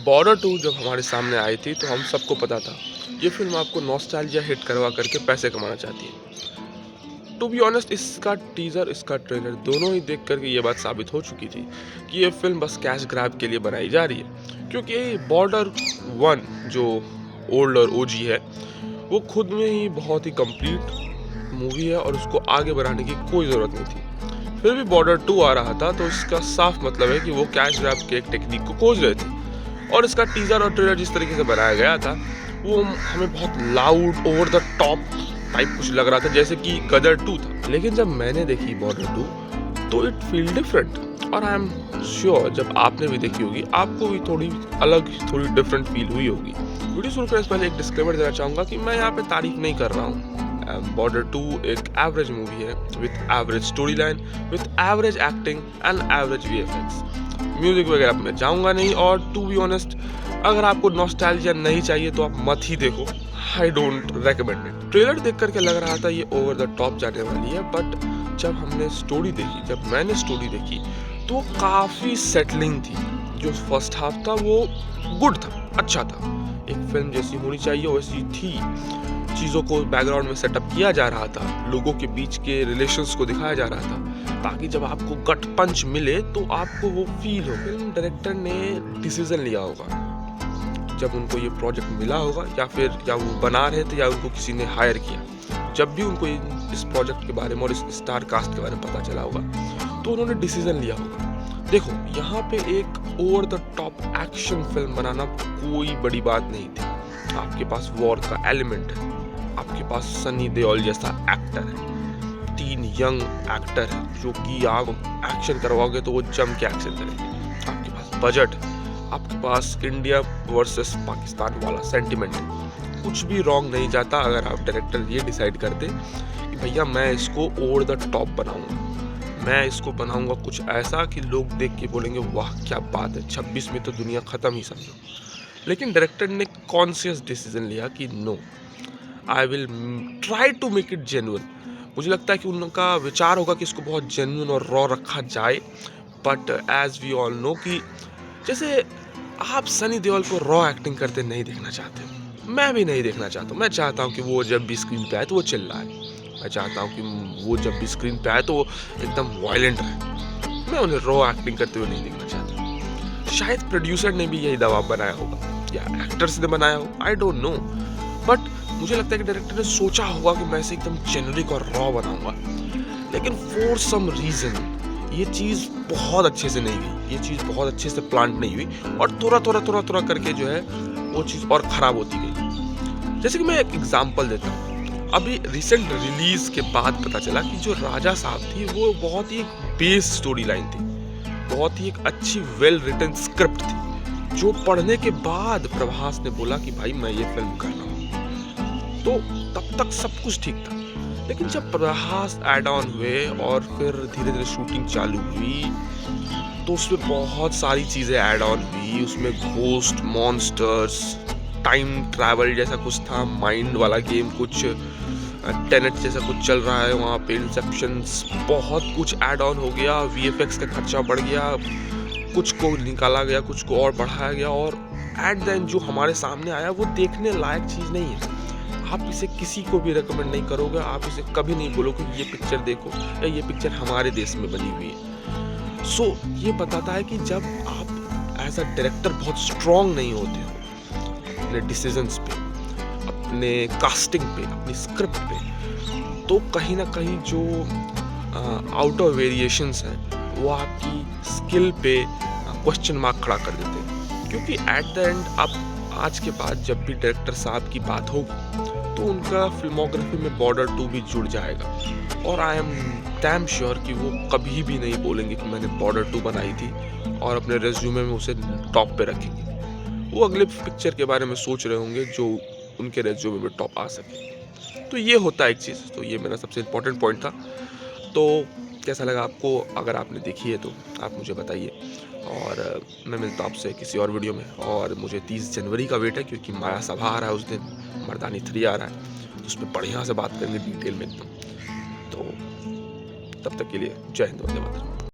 Border 2 जब हमारे सामने आई थी तो हम सबको पता था ये फिल्म आपको नॉस्टैल्जिया हिट करवा करके पैसे कमाना चाहती है। टू बी ऑनेस्ट, इसका टीजर, इसका ट्रेलर दोनों ही देख करके ये बात साबित हो चुकी थी कि ये फिल्म बस कैश ग्रैब के लिए बनाई जा रही है, क्योंकि बॉर्डर 1 जो ओल्ड और ओजी है वो खुद में ही बहुत ही कंप्लीट मूवी है और उसको आगे बढ़ाने की कोई ज़रूरत नहीं थी। फिर भी बॉर्डर 2 आ रहा था तो इसका साफ मतलब है कि वो कैश ग्रैब के एक टेक्निक को खोज रहे थे। और इसका टीजर और ट्रेलर जिस तरीके से बनाया गया था वो हमें बहुत loud, over the top type कुछ लग रहा था, जैसे कि गदर 2 था। लेकिन जब मैंने देखी बॉर्डर 2 तो इट फील डिफरेंट, और आई एम श्योर जब आपने भी देखी होगी आपको भी थोड़ी अलग, थोड़ी डिफरेंट फील हुई होगी। वीडियो शुरू करने से पहले एक डिस्क्लेमर देना चाहूँगा कि मैं यहाँ पे तारीफ नहीं कर रहा हूँ। बॉर्डर 2 एक एवरेज मूवी है with average story line, with average acting and average VFX। Music वगैरह मैं जाऊंगा नहीं, और टू बी ऑनेस्ट अगर आपको नॉस्टैल्जिया नहीं चाहिए तो आप मत ही देखो। I don't recommend it. Trailer देख करके लग रहा था ये ओवर द टॉप जाने वाली है, बट जब हमने स्टोरी देखी, जब मैंने स्टोरी देखी तो काफ़ी सेटलिंग थी। जो फर्स्ट हाफ था वो गुड था, अच्छा था, एक फिल्म जैसी होनी चाहिए वैसी थी। चीज़ों को बैकग्राउंड में सेटअप किया जा रहा था, लोगों के बीच के रिलेशंस को दिखाया जा रहा था, ताकि जब आपको गट पंच मिले तो आपको वो फील हो। फिल्म डायरेक्टर ने डिसीजन लिया होगा जब उनको ये प्रोजेक्ट मिला होगा, या वो बना रहे थे या उनको किसी ने हायर किया। जब भी उनको इस प्रोजेक्ट के बारे में और इस स्टार कास्ट के बारे में पता चला होगा तो उन्होंने डिसीजन लिया होगा। देखो, यहाँ पे एक over the top action film बनाना कोई बड़ी बात नहीं थी। आपके पास वॉर का एलिमेंट है, आपके पास सनी देओल जैसा एक्टर है, 3 यंग एक्टर है जो कि आप एक्शन करवाओगे तो वो जम के एक्शन करेंगे। आपके पास बजट है, आपके पास इंडिया वर्सेस पाकिस्तान वाला सेंटिमेंट है। कुछ भी रॉन्ग नहीं जाता अगर आप डायरेक्टर ये डिसाइड करते कि भैया मैं इसको ओवर द टॉप बनाऊंगा, मैं इसको बनाऊंगा कुछ ऐसा कि लोग देख के बोलेंगे वाह क्या बात है, 26 में तो दुनिया ख़त्म ही समझो। लेकिन डायरेक्टर ने कॉन्शियस डिसीजन लिया कि no, I will try to make it genuine. मुझे लगता है कि उनका विचार होगा कि इसको बहुत जेन्युइन और रॉ रखा जाए, but as we all know कि जैसे आप सनी देओल को रॉ एक्टिंग करते नहीं देखना चाहते, मैं भी नहीं देखना चाहता। मैं चाहता हूँ कि वो जब भी स्क्रीन पे आए तो वो चिल्लाए, मैं चाहता हूँ कि वो जब भी स्क्रीन पे आए तो वो एकदम वायलेंट रहे। मैं उन्हें रॉ एक्टिंग करते हुए नहीं देखना चाहता। शायद प्रोड्यूसर ने भी यही दबाव बनाया होगा या एक्टर्स ने बनाया हो, आई डोंट नो, बट मुझे लगता है कि डायरेक्टर ने सोचा होगा कि मैं इसे एकदम जेनरिक और रॉ बनाऊंगा। लेकिन फॉर सम रीजन ये चीज़ बहुत अच्छे से नहीं हुई, ये चीज़ बहुत अच्छे से प्लांट नहीं हुई, और थोड़ा करके जो है वो चीज़ और ख़राब होती गई। जैसे कि मैं एक एग्जांपल देता हूँ, अभी रिसेंट रिलीज के बाद पता चला कि जो राजा साहब थी वो बहुत ही एक बेस स्टोरी लाइन थी, बहुत ही एक अच्छी वेल रिटन स्क्रिप्ट थी, जो पढ़ने के बाद प्रभास ने बोला कि भाई मैं ये फिल्म कर रहा हूँ। तो तब तक सब कुछ ठीक था। लेकिन जब प्रभास ऐड ऑन हुए और फिर धीरे धीरे शूटिंग चालू हुई तो उसमें बहुत सारी चीज़ें ऐड ऑन हुई। उसमें घोस्ट, मॉन्स्टर्स, टाइम ट्रैवल जैसा कुछ था, माइंड वाला गेम कुछ, टेनेट जैसा कुछ चल रहा है वहाँ पे, इंसेप्शंस, बहुत कुछ ऐड ऑन हो गया। VFX का खर्चा बढ़ गया, कुछ को निकाला गया, कुछ को और बढ़ाया गया, और एट द एंड जो हमारे सामने आया वो देखने लायक चीज़ नहीं है। आप इसे किसी को भी रेकमेंड नहीं करोगे, आप इसे कभी नहीं बोलोगे कि ये पिक्चर देखो या ये पिक्चर हमारे देश में बनी हुई है। सो ये बताता है कि जब आप एज अ डायरेक्टर बहुत स्ट्रांग नहीं होते हो अपने डिसीजंस पे, अपने कास्टिंग पे, अपनी स्क्रिप्ट पे, तो कहीं ना कहीं जो आउट ऑफ वेरिएशंस हैं वो आपकी स्किल पे क्वेश्चन मार्क खड़ा कर देते हैं। क्योंकि एट द एंड अब आज के बाद जब भी डायरेक्टर साहब की बात होगी तो उनका फिल्मोग्राफी में बॉर्डर 2 भी जुड़ जाएगा, और आई एम डैम श्योर कि वो कभी भी नहीं बोलेंगे कि मैंने बॉर्डर 2 बनाई थी और अपने रेज्यूमे में उसे टॉप पे रखेंगे। वो अगले पिक्चर के बारे में सोच रहे होंगे जो उनके रेज्यूमे में टॉप आ सके। तो ये होता है एक चीज़, तो ये मेरा सबसे इम्पोर्टेंट पॉइंट था। तो कैसा लगा आपको? अगर आपने देखी है तो आप मुझे बताइए, और मैं मिलता हूँ आपसे किसी और वीडियो में। और मुझे 30 जनवरी का वेट है, क्योंकि माया सभा आ रहा है उस दिन, मर्दानी 3 आ रहा है, तो उसमें बढ़िया से बात करेंगे डिटेल में एकदम। तो तब तक के लिए जय हिंद, वंदे मातरम।